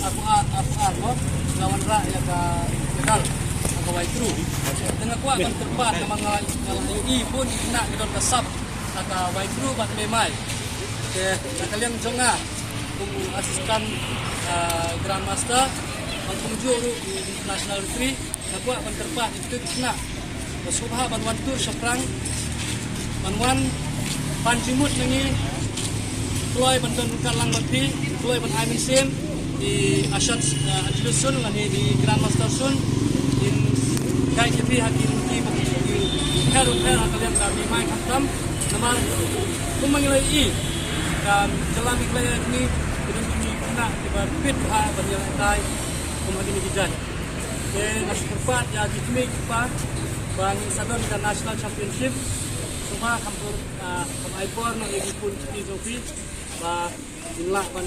aku lawan rakyat gagal agawai kru dengan kuat kan terpat memang ngalah pun nak kita kesap agawai kru bat memai ke kalian jonga asisten grandmaster mengkunjung di international retreat kuat kan terpat itu nak subha banwan tu seprang banwan panjimut nengi Ploy bantuan kalang mati, ploy ban Aimin Sim di Asyad Anjulus Sun, di Grandmaster Sun, di Gai Kipi Hakim Ki bagi Heru kalian kami main hantam, nama kumangilai dan jalan iklan ini dengan ini kena dibapit banyak tai kumagini hijai. Dan nasi kerpat ya ditmi kerpat bang Sadon International Championship, semua kampur kampur nang pun di Zofi. Inilah ban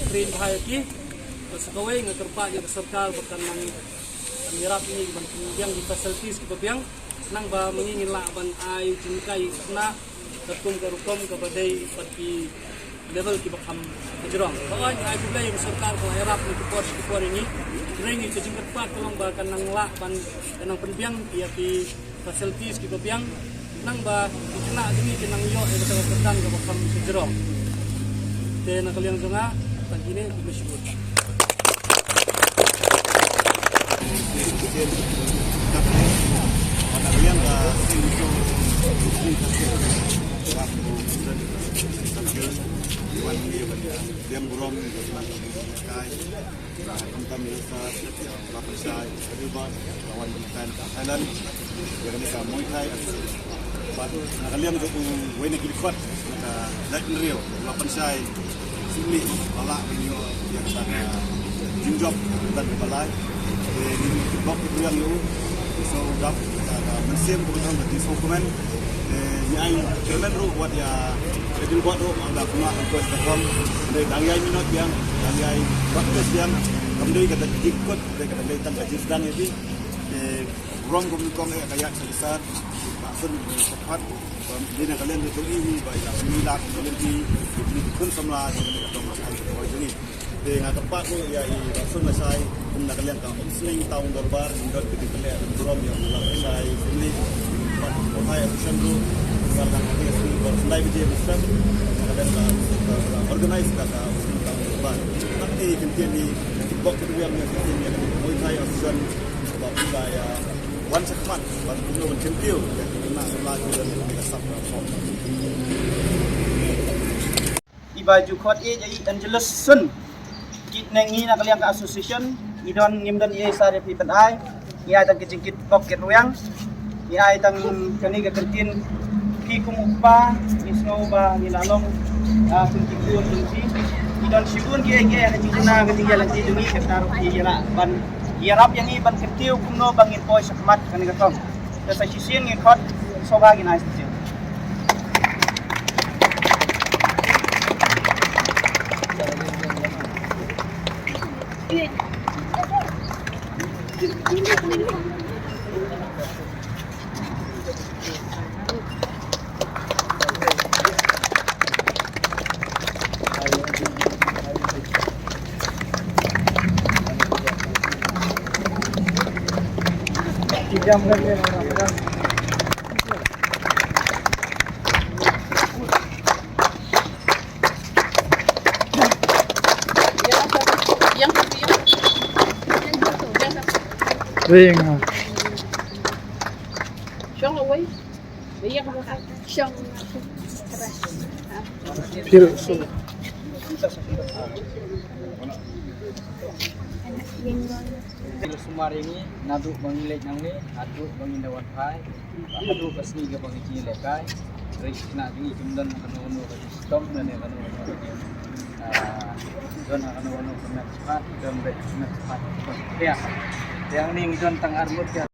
train bahaya ki sekawai ngaterpa ya serkal bekan nang mirap ini ban yang di facilities ki babiang nang ba mengingin la ban ai jingkai na tatum karukom ke badai pati level ki bakam jerong kawai ai bulai serkal ko harap ni kupor ini ring ki jingkat pat tolong ba kan nang la ban nang penbiang ya ki facilities ki babiang nang ba kena dini ki nang yo e betul-betul ke bakam jerong. Dan kalian juga tadi ini bersyukur. Sini balak video yang sana jinjok dan balai di blok itu yang itu so dap mesin kebetulan di dokumen ni jalan ru buat ya jadi buat ru ada kuma untuk Instagram dari dangai minat yang dangai podcast yang kemudian kita ikut dari kata dari tanpa jiran ini ruang komunikasi kayak sebesar maksud cepat di negara kalian itu ini baik minat kalian di kun semla di negara ini dengan tempat tu ya langsung selesai dengan kalian tahu seling tahun berbar hingga ke kalian drum yang selesai ini orang yang sendu dengan kalian ini berselai video besar kalian organize kata tahun berbar nanti kemudian di box kedua yang kemudian mulai action sebab saya one segment baru kita berkentil nak selagi dan kita sampai form di baju kot jadi Angelus Sun kit nengi nak kalian ke association idon ngimdan ye sare pi penai ia tang kecingkit pocket ruang ia tang kani ke kertin pi kumupa isno ba nilalong kuntikun kunti idon sibun ge kecingna ketinggalan di dungi ke taruh di yala ban yarap yang iban ketiu kuno bangin poi sakmat kani katom sa sisin ngi kot soba gina istiu jam lagi Ring. Xong rồi quý. Bây giờ không có xong. Pil su. Sumar ini nadu bangilek nang ni adu bangindawan pai adu kasni ke bangi lekai ris nak ni jumdan kanu ke sistem dan kanu don kanu kena cepat dan cepat ya yang ni don tang armut ya